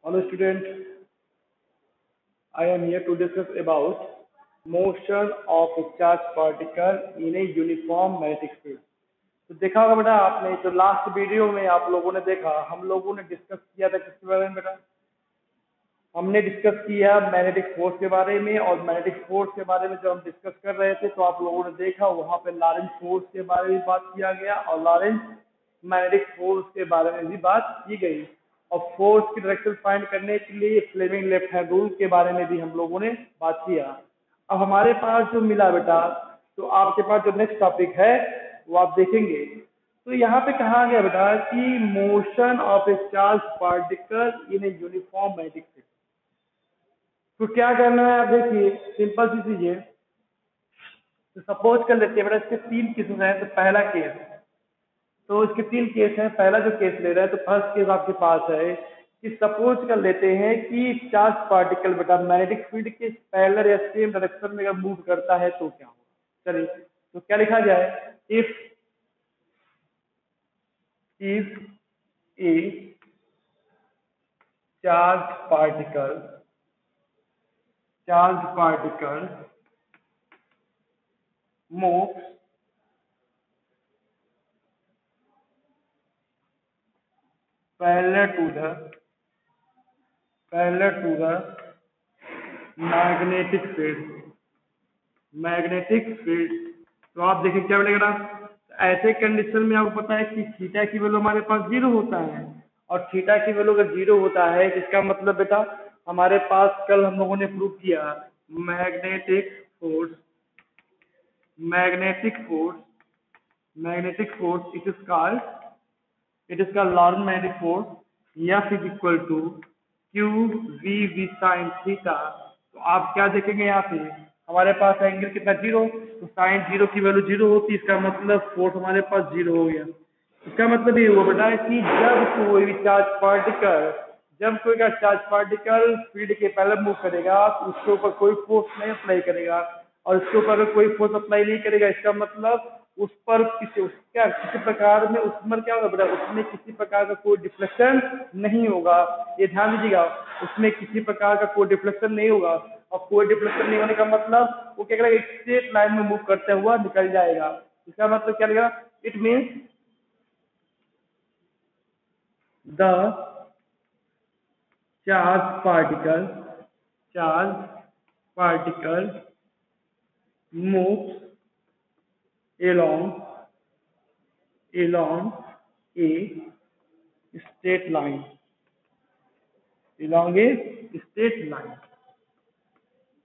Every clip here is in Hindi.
Hello student, I am here to discuss about motion of a charged particle in a uniform magnetic field. तो देखा होगा बेटा आपने जो लास्ट वीडियो में आप लोगों ने देखा, हम लोगों ने डिस्कस किया था किसके बारे में बेटा? हमने डिस्कस किया मैग्नेटिक फोर्स के बारे में, और मैग्नेटिक फोर्स के बारे में जब हम डिस्कस कर रहे थे तो आप लोगों ने देखा वहां पे लॉरेंट फोर्स के बारे में बात किया गया और लॉरेंट मैग्नेटिक फोर्स के बारे में भी बात की गई, और फोर्स की डायरेक्शन फाइंड करने के लिए फ्लेमिंग लेफ्ट हैंड रूल के बारे में भी हम लोगों ने बात किया। अब हमारे पास जो मिला बेटा, तो आपके पास जो नेक्स्ट टॉपिक है वो आप देखेंगे। तो यहाँ पे कहा गया बेटा कि motion of A charge particle in a uniform magnetic field. तो क्या करना है आप देखिए, सिंपल सी चीज है। तो सपोज कर लेते हैं बेटा इसके तीन केसेस हैं। तो पहला केस, तो इसके तीन केस हैं। पहला जो केस ले रहा है, तो फर्स्ट केस आपके पास है कि सपोज कर लेते हैं कि चार्ज पार्टिकल बेटा मैग्नेटिक फील्ड के पैरेलल या सेम डायरेक्शन में अगर मूव करता है तो क्या होगा। चलिए, तो क्या लिखा जाए, if A charge particle moves parallel to the magnetic field। तो आप देखिए क्या मिलेगा ना, ऐसे कंडीशन में आपको पता है कि थीटा की वैल्यू हमारे पास जीरो होता है, और थीटा की वैल्यू अगर जीरो होता है इसका मतलब बेटा हमारे पास कल हम लोगों ने प्रूव किया magnetic force it is called Lorentz magnetic force, F is equal to q v v sin theta। तो आप क्या देखेंगे यहाँ पे हमारे पास एंगल कितना जीरो, तो साइन जीरो की वैल्यू जीरो होती है, इसका मतलब फोर्स हमारे पास जीरो हो गया। इसका मतलब ये हुआ बेटा कि जब कोई चार्ज पार्टिकल फील्ड के पैरेलल मूव करेगा तो उसके ऊपर कोई फोर्स नहीं अप्लाई करेगा, और उसके ऊपर अगर कोई फोर्स अप्लाई नहीं करेगा इसका मतलब उस पर किसी प्रकार में उसमें क्या होगा बेटा, उसमें किसी प्रकार का कोई डिफ्लेक्शन नहीं होगा। ये ध्यान दीजिएगा, उसमें किसी प्रकार का कोई डिफ्लेक्शन नहीं होगा, और कोई डिफ्लेक्शन नहीं होने का मतलब वो क्या करेगा, एक स्ट्रेट लाइन में मूव करते हुआ निकल जाएगा। इसका मतलब क्या लगेगा, it means the charge particle moves along a straight line,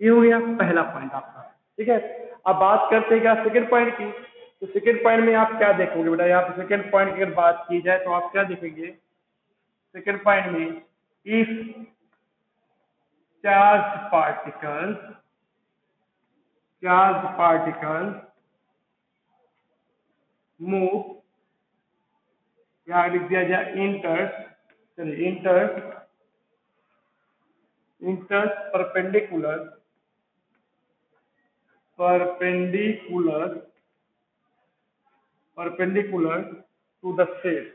ये हो गया पहला पॉइंट आपका। ठीक है, अब बात करते हैं क्या सेकंड पॉइंट की। तो सेकंड पॉइंट में आप क्या देखोगे बेटा, यहाँ पे सेकंड पॉइंट की अगर बात की जाए तो आप क्या देखेंगे सेकंड पॉइंट में, इफ चार्ज पार्टिकल मूव, यहाँ लिख दिया जाए enters perpendicular to the state.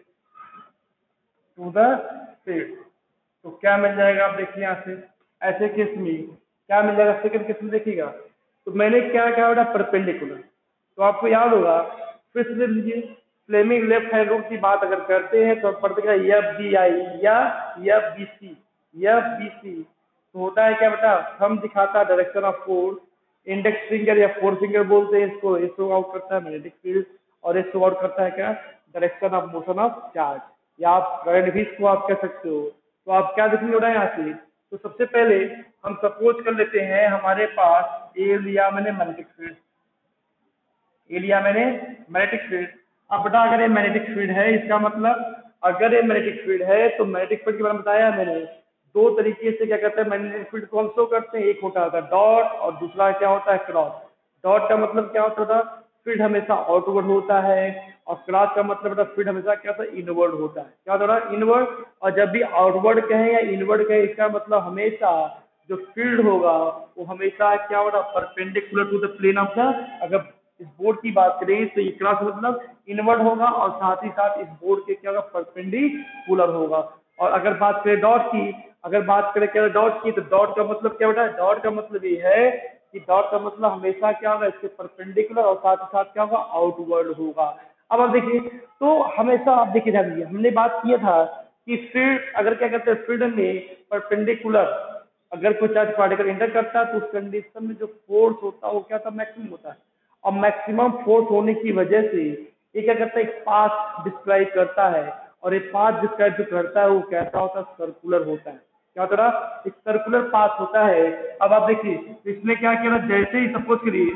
तो क्या मिल जाएगा आप देखिए यहाँ से, ऐसे केस में क्या मिल जाएगा, सेकंड केस में देखिएगा। तो मैंने क्या कहा बेटा, परपेंडिकुलर। तो आपको याद होगा, फिर से लीजिए, फ्लेमिंग लेफ्ट हैंड रूल की बात अगर करते हैं तो हम पढ़ते हैं एफ बी आई या एफ बी सी। तो होता है क्या बेटा, हम दिखाता है direction of force, index finger या फोर फिंगर बोलते हैं इसको, ये शो आउट करता है मैग्नेटिक फील्ड, और ये शो आउट करता है क्या, direction of motion of charge, या आप करंट भी इसको आप कह सकते हो। तो आप क्या देखेंगे बेटा यहाँ से, तो सबसे पहले हम सपोज कर लेते हैं हमारे पास ए लिया मैंने मैग्नेटिक फील्ड, अब बेटा अगर ये मैग्नेटिक फील्ड है, इसका मतलब अगर ये मैग्नेटिक फील्ड है तो मैग्नेटिक फील्ड के बारे में बताया मैंने, दो तरीके से क्या कहते हैं मैग्नेटिक फील्ड को हम शो करते हैं, एक होता है डॉट और दूसरा क्या होता है क्रॉस। डॉट का मतलब क्या होता है, फील्ड हमेशा आउटवर्ड होता है, और क्रॉस का मतलब बेटा फील्ड हमेशा क्या होता है, इनवर्ड होता है। क्या होता है, इनवर्ड। और जब भी आउटवर्ड कहें या इनवर्ड कहें, इसका मतलब हमेशा जो फील्ड होगा वो हमेशा क्या होगा, perpendicular to the plane of the, अगर इस बोर्ड की बात करें तो ये क्रॉस मतलब इनवर्ड होगा, और साथ ही साथ इस बोर्ड के क्या होगा, परपेंडिकुलर होगा। और अगर बात करें डॉट की, अगर बात करें क्या डॉट की, तो डॉट का मतलब क्या होता है, डॉट का मतलब ये है कि डॉट का मतलब हमेशा क्या होगा, इसके परपेंडिकुलर और साथ ही साथ क्या होगा, आउटवर्ड होगा। अब आप देखिए, तो हमेशा आप देखिए ध्यान दीजिए, हमने बात किया था कि फील्ड अगर क्या कहते हैं, फील्ड में परपेंडिकुलर अगर कोई चार्ज पार्टिकल इंटर करता है तो उस कंडीशन में जो फोर्स होता है वो क्या होता है, मैक्सिमम होता है। और मैक्सिमम फोर्स होने की वजह से ये क्या करता है, एक पाथ डिस्क्राइब करता है, और ये पाथ डिस्क्राइब जो करता है वो कैसा होता है, सर्कुलर होता है। क्या होता है, एक सर्कुलर पाथ होता है। अब आप देखिए इसमें क्या किया, जैसे ही सपोज करिए,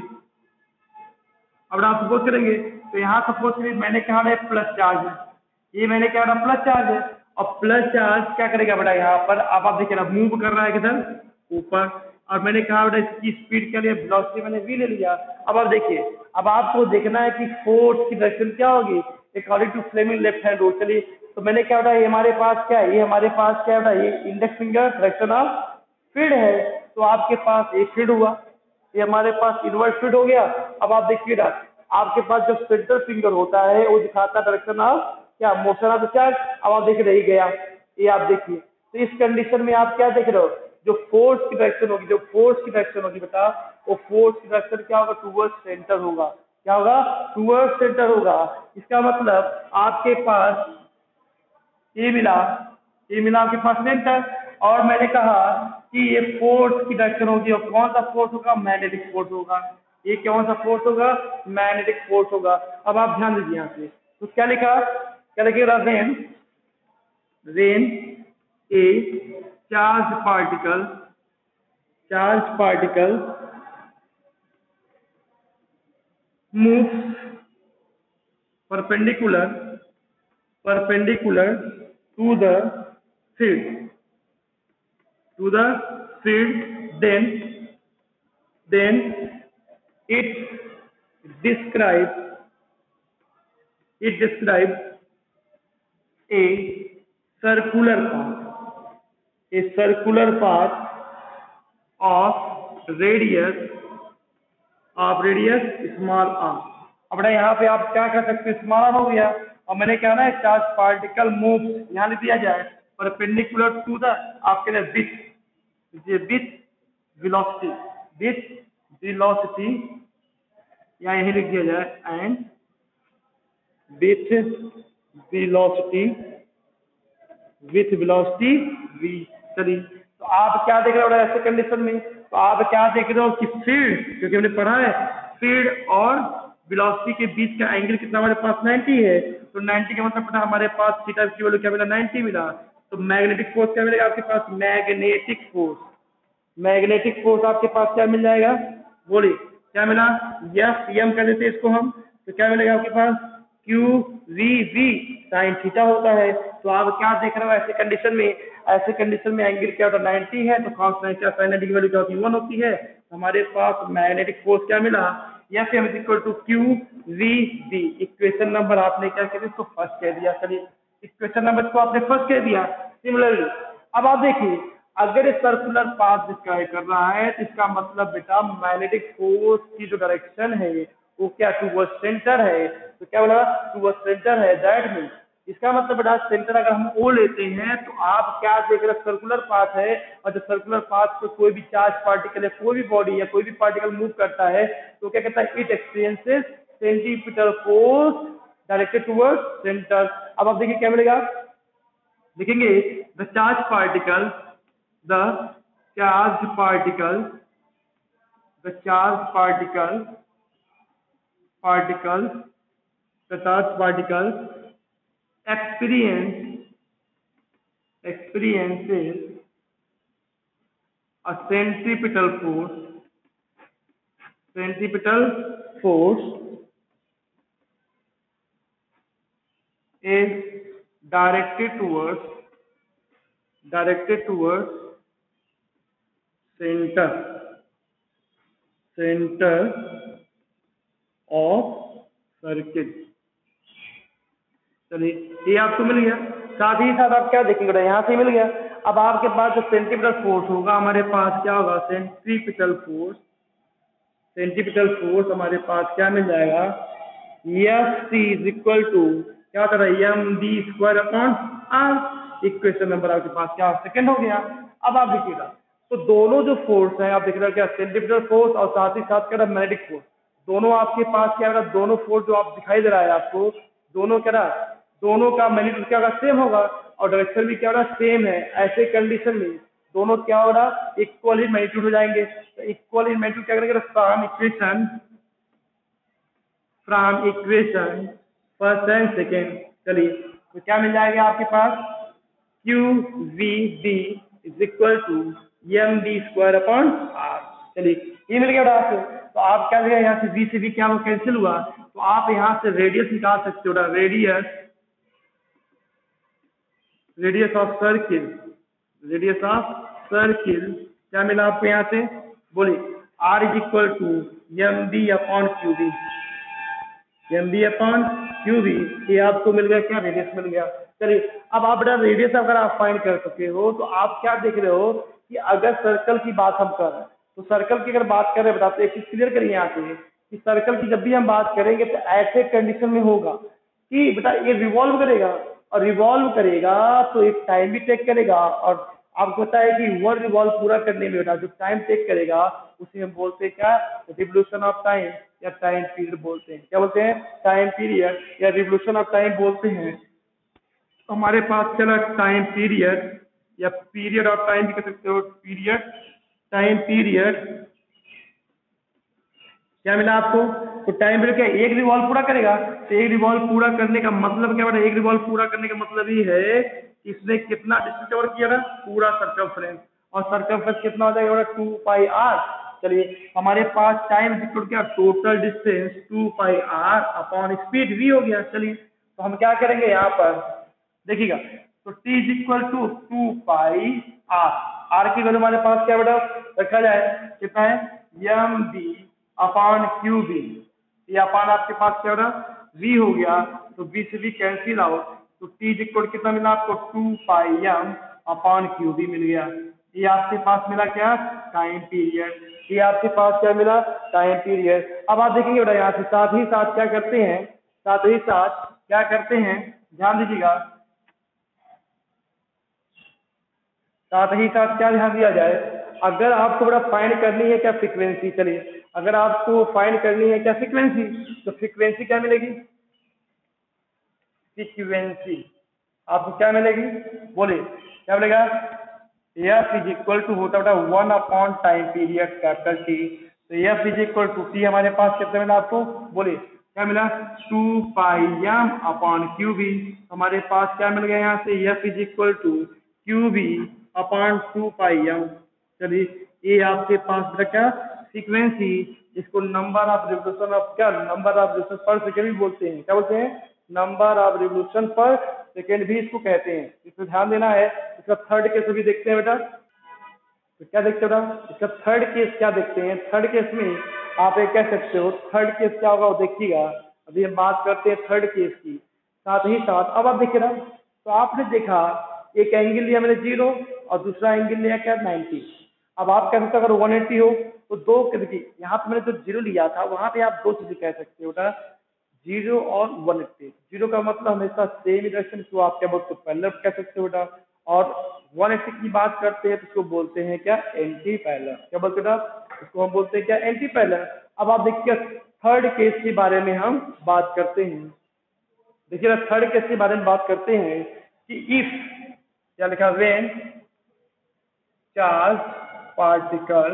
अब आप सपोज करेंगे तो यहाँ सपोज करिए मैंने कहा है प्लस चार्ज है, ये मैंने क्या कहा प्लस चार्ज है, और प्लस चार्ज क्या करेगा बेटा, यहाँ पर अब आप देखिए ना मूव कर रहा है किधर, ऊपर। और मैंने कहा बेटा इसकी स्पीड के लिए वेलोसिटी मैंने v ले लिया। अब आप देखिए, अब आपको देखना है कि फोर्स की डायरेक्शन क्या होगी according to Fleming left hand rule. चलिए, तो मैंने क्या बेटा, ये हमारे पास क्या है, ये हमारे पास क्या बेटा, ये index finger direction of field है, तो आपके पास एक फील्ड हुआ, ये हमारे पास इनवर्ट फीड हो गया। अब आप देखिएगा, आपके पास जो सेंटर फिंगर होता है वो दिखाता है डायरेक्शन ऑफ क्या, मोशन ऑफ द चार्ज। अब आप देख रहे गया, ये आप देखिए, तो इस कंडीशन में आप क्या देख रहे हो, जो फोर्स की डायरेक्शन होगी, जो फोर्स की डायरेक्शन होगी बेटा, वो फोर्स की डायरेक्शन क्या होगा, टूवर्ड्स सेंटर होगा। क्या होगा, टूवर्ड्स सेंटर होगा। इसका मतलब आपके पास ये मिला, ये मिला आपके पास सेंटर। और मैंने कहा कि ये फोर्स की डायरेक्शन होगी, और कौन सा फोर्स होगा, मैग्नेटिक फोर्स होगा। ये कौन सा फोर्स होगा, मैग्नेटिक फोर्स होगा। अब आप ध्यान दीजिए यहाँ पे, तो क्या लिखा, क्या लिखेगा, rain, rain A charge particle moves perpendicular to the field, to the field, then it describes a circular path of radius small r। अब बेटा यहाँ पे आप क्या कर सकते हैं, स्मॉल हो गया, और मैंने क्या ना चार्ज पार्टिकल मूव यहाँ लिख दिया जाए परपेंडिकुलर टू द आपके लिए विथ वेलोसिटी या यही लिख दिया जाए, एंड विथ वेलोसिटी v। चलिए, तो आप क्या देख रहे हो ऐसे कंडीशन में, तो आप क्या देख रहे हो कि फील्ड, क्योंकि हमने पढ़ा है फील्ड और वेलोसिटी के बीच का एंगल कितना हमारे पास 90 है, तो 90 का मतलब पता हमारे पास थीटा की वैल्यू क्या मिला, 90 मिला। तो मैग्नेटिक फोर्स क्या मिलेगा आपके पास, मैग्नेटिक फोर्स आपके पास क्या मिल जाएगा, बोलिए क्या मिला, एफ एम कर देते इसको हम, तो क्या मिलेगा आपके पास, क्यू वी साइन थीटा होता है। तो आप क्या देख रहे हो ऐसे कंडीशन में एंगल क्या होता है, 90 है, तो कॉस 90 साइन 90 की वैल्यू क्या होती है, 1 होती है। तो हमारे पास मैग्नेटिक फोर्स क्या मिला, F M is equal to Q V. Equation number आपने क्या कह दिया, इसको फर्स्ट कह दिया। चलिए, इक्वेशन नंबर को आपने फर्स्ट कह दिया। सिमिलरली अब आप देखिए, अगर ये सर्कुलर पाथ डिस्क्राइब कर रहा है तो इसका मतलब बेटा मैग्नेटिक फोर्स की जो डायरेक्शन है वो क्या टूवर्ड सेंटर है, तो क्या बोला, टूवर्ड सेंटर है। दैट मीन इसका मतलब बेटा सेंटर अगर हम ओ लेते हैं तो आप क्या देख रहे हैं, सर्कुलर पाथ है, और जब सर्कुलर पाथ पे कोई भी चार्ज पार्टिकल है, कोई भी बॉडी या कोई भी पार्टिकल मूव करता है तो क्या कहता है, it experiences centripetal force directed toward centre. अब आप देखिए क्या मिलेगा, लिखेंगे the charge particle the charged particle the charged particle experiences a centripetal force is directed towards center of circuit. चलिए, ये आपको मिल गया। साथ ही साथ आप क्या देखेंगे, यहाँ से मिल गया। अब आपके पास जो सेंटीपिटल फोर्स होगा, हमारे पास क्या होगा, सेंट्रीपिटल फोर्स हमारे पास क्या मिल जाएगा, F C is equal to क्या होता है, M D square upon R. Equation number आपके पास क्या सेकंड हो गया। अब आप देखिएगा तो दोनों जो फोर्स है आप देख रहे हो क्या सेंट्रीफ्यूगल फोर्स और साथ ही साथ क्या मैग्नेटिक फोर्स, दोनों आपके पास क्या होगा, दोनों फोर्स जो आप दिखाई दे रहा है आपको, दोनों क्या रहा, दोनों का मैग्नीट्यूड क्या होगा सेम होगा और डायरेक्शन भी क्या होगा सेम है। ऐसे कंडीशन में दोनों क्या हो रहा इक्वल ही मैग्नीट्यूड हो जाएंगे। तो इक्वल ही मैग्नीट्यूड क्या करेंगे from equation first and second. चलिए तो क्या मिल जाएगा आपके पास Q V B is equal to M D square upon R. चलिए ये मिल गया आपको। तो आप क्या लिया यहाँ से v से v क्या कैंसिल हुआ, तो आप यहाँ से रेडियस निकाल सकते हो, radius of circle, radius of circle क्या मिला आपको यहाँ से, बोलिए r is equal to M D upon Q B, M B upon Q B, ये आपको मिल गया क्या रेडियस मिल गया। चलिए अब आप बेटा रेडियस अगर आप फाइंड कर सके हो तो आप क्या देख रहे हो कि अगर सर्कल की बात हम कर रहे हैं तो सर्कल की अगर बात कर रहे हैं बताते एक चीज क्लियर करिए यहाँ से कि सर्कल की जब भी हम बात करेंगे तो ऐसे कंडीशन में होगा कि बेटा ये रिवॉल्व करेगा और रिवॉल्व करेगा तो एक टाइम भी टेक करेगा और आपको पता है कि वन रिवॉल्व पूरा करने में बेटा जो टाइम टेक करेगा उसे हम बोलते हैं क्या रिवोल्यूशन ऑफ टाइम या टाइम पीरियड बोलते हैं। क्या बोलते हैं, टाइम पीरियड या रिवोल्यूशन ऑफ टाइम बोलते हैं। तो हमारे पास चला टाइम पीरियड या पीरियड ऑफ टाइम भी कह सकते हो, पीरियड टाइम पीरियड क्या मिला आपको, तो टाइम पीरियड क्या एक रिवॉल्व पूरा करेगा। तो एक रिवॉल्व पूरा करने का मतलब क्या बेटा, एक रिवॉल्व पूरा करने का मतलब ये है कि इसने कितना डिस्टेंस कवर किया ना, पूरा सर्कमफ्रेंस, और सर्कमफ्रेंस कितना हो जाएगा बेटा 2 पाई आर। चलिए हमारे पास टाइम इक्वल क्या total distance 2 pi R upon speed v हो गया। चलिए तो हम क्या करेंगे यहाँ पर देखिएगा, तो t is equal to 2 pi R, R की वैल्यू हमारे पास क्या बेटा रखा जाए कितना है M B upon Q B, ये अपॉन आपके पास क्या होगा v हो गया, तो v से v कैंसिल आउट, तो t इज इक्वल कितना मिला आपको 2 pi M upon Q B मिल गया। ये आपके पास मिला क्या टाइम पीरियड, ये आपके पास क्या मिला टाइम पीरियड। अब आप देखेंगे बेटा यहाँ से साथ ही साथ क्या करते हैं, साथ ही साथ क्या करते हैं ध्यान दीजिएगा, साथ ही साथ क्या ध्यान दिया जाए, अगर आपको बड़ा फाइंड करनी है क्या फ्रीक्वेंसी, चलिए अगर आपको फाइंड करनी है क्या फ्रीक्वेंसी, तो फ्रीक्वेंसी क्या मिलेगी, फ्रीक्वेंसी आपको क्या मिलेगी, बोलिए क्या मिलेगा, एफ इज इक्वल टू होता बेटा 1 upon time period capital T. तो F is equal to T हमारे पास कितना मिला आपको, बोलिए क्या मिला 2 pi M upon Q B, हमारे पास क्या मिल गया यहाँ से F is equal to Q B upon 2 pi M. चलिए ये आपके पास रखा फ्रीक्वेंसी, इसको नंबर ऑफ रिवोल्यूशन ऑफ क्या नंबर ऑफ रिवोल्यूशन पर सेकेंड भी बोलते हैं, क्या बोलते हैं नंबर ऑफ रिवोल्यूशन पर सेकेंड भी इसको कहते हैं। इसमें ध्यान देना है, इसका थर्ड केस भी देखते हैं बेटा, तो क्या देखते हो बेटा इसका थर्ड केस क्या देखते हैं, थर्ड केस में आप एक कह सकते हो थर्ड केस क्या होगा वो देखिएगा। अभी हम बात करते हैं थर्ड केस की, साथ ही साथ अब आप देखिए ना, तो आपने देखा एक एंगल लिया मैंने 0 और दूसरा एंगल लिया क्या 90। अब आप कह सकते हो अगर 180 हो तो दो देखिए यहाँ पे मैंने जो 0 लिया था वहां पे आप दो चीजें कह सकते हो बेटा, 0 और 180। 0 का मतलब हमेशा सेम ही डायरेक्शन, इसको आप क्या बोलते हो पैरेलल कह सकते हो बेटा, और 180 की बात करते हैं तो इसको बोलते हैं क्या एंटी पैरेलल, क्या बोलते हो बेटा इसको हम बोलते हैं क्या एंटी पैरेलल। अब आप देखिए थर्ड केस के बारे में हम बात करते हैं, देखिए थर्ड केस के बारे में बात करते हैं कि इफ क्या लिखा when charge particle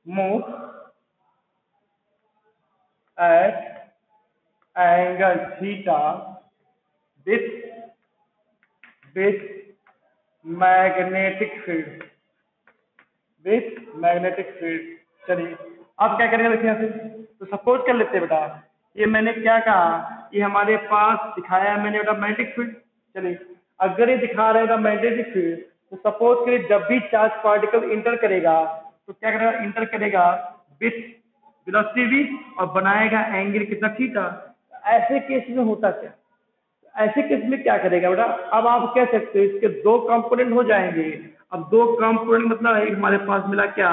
move at angle theta with magnetic field, चलिए अब क्या करेंगे देखिए यहाँ से, तो सपोज कर लेते हैं बेटा ये मैंने क्या कहा, ये हमारे पास दिखाया है मैंने बेटा मैग्नेटिक फील्ड। चलिए अगर ये दिखा रहे हैं मैग्नेटिक फील्ड, तो सपोज करिए जब भी चार्ज पार्टिकल इंटर करेगा तो क्या करेगा, इंटर करेगा विथ वेलोसिटी v और बनाएगा एंगल कितना थीटा। ऐसे केस में होता क्या, ऐसे केस में क्या करेगा बेटा, अब आप कह सकते हो इसके दो कंपोनेंट हो जाएंगे। अब दो कंपोनेंट मतलब एक हमारे पास मिला क्या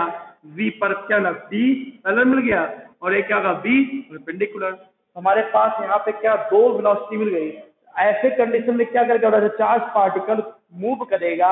v पर क्या लगा b पैरेलल मिल गया, और एक क्या होगा b परपेंडिकुलर। हमारे पास यहाँ पे क्या दो वेलोसिटी मिल गई। ऐसे कंडीशन में क्या करेगा बेटा, चार्ज पार्टिकल मूव करेगा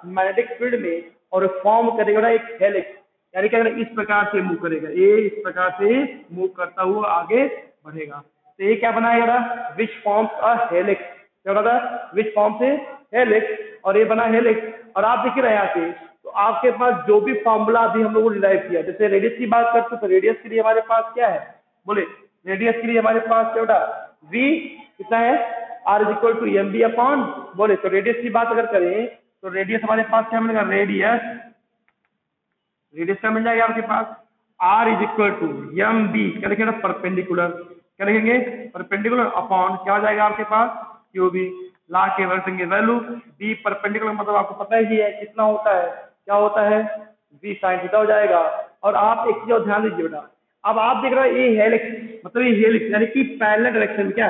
मैग्नेटिक फील्ड में और फॉर्म करेगा एक हेलिक्स, यानी क्या करेगा, इस प्रकार से मूव करेगा, ये इस प्रकार से मूव करता हुआ आगे बढ़ेगा। तो ये क्या बनाएगा, विच फॉर्म्स अ हेलिक्स, क्या बना था, विच फॉर्म से हेलिक्स, और ये बना हेलिक्स। और आप देखिए यहाँ से, तो आपके पास जो भी फॉर्मूला अभी हम लोगों ने डिराइव किया, जैसे रेडियस की बात करते हैं तो रेडियस के लिए हमारे पास क्या है, बोले रेडियस के लिए हमारे पास क्या बेटा, v कितना है, r is equal to M B upon, बोले तो रेडियस की बात अगर करें तो रेडियस हमारे पास क्या मिलेगा, रेडियस, रेडियस क्या मिल जाएगा आपके पास, r is equal to M B, क्या लिखेंगे परपेंडिकुलर, क्या लिखेंगे परपेंडिकुलर अपॉन क्या हो जाएगा आपके पास, क्यू बी, ला के रखेंगे वैल्यू बी परपेंडिकुलर, मतलब आपको पता ही है कितना होता है, क्या होता है, v sin थीटा हो जाएगा। और आप एक चीज और ध्यान दीजिए बेटा, अब आप देख रहे हो ये हेलिक्स, मतलब ये हेलिक्स यानी कि पैरेलल डायरेक्शन में, क्या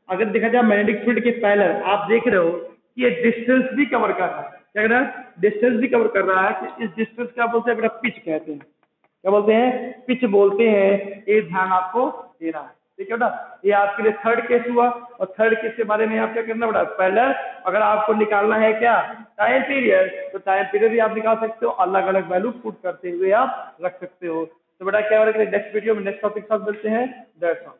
अगर देखा जाए मैग्नेटिक फील्ड के पैरेलल, आप देख रहे हो कि ये डिस्टेंस भी कवर कर रहा है, क्या कर रहा है, डिस्टेंस भी कवर कर रहा है। कि इस डिस्टेंस क्या बोलते हैं बेटा, पिच कहते हैं, क्या बोलते हैं, पिच बोलते हैं। ये ध्यान आपको देना है, ठीक है बेटा। ये आपके लिए थर्ड केस हुआ, और थर्ड केस के बारे में आप क्या करना बेटा, पैरेलल, अगर आपको निकालना है क्या, टाइम पीरियड, तो टाइम पीरियड भी आप निकाल सकते हो, अलग अलग वैल्यू पुट करते हुए आप रख सकते हो। तो बेटा क्या हो रहा है, नेक्स्ट वीडियो में नेक्स्ट टॉपिक साथ मिलते हैं, दैट्स ऑल।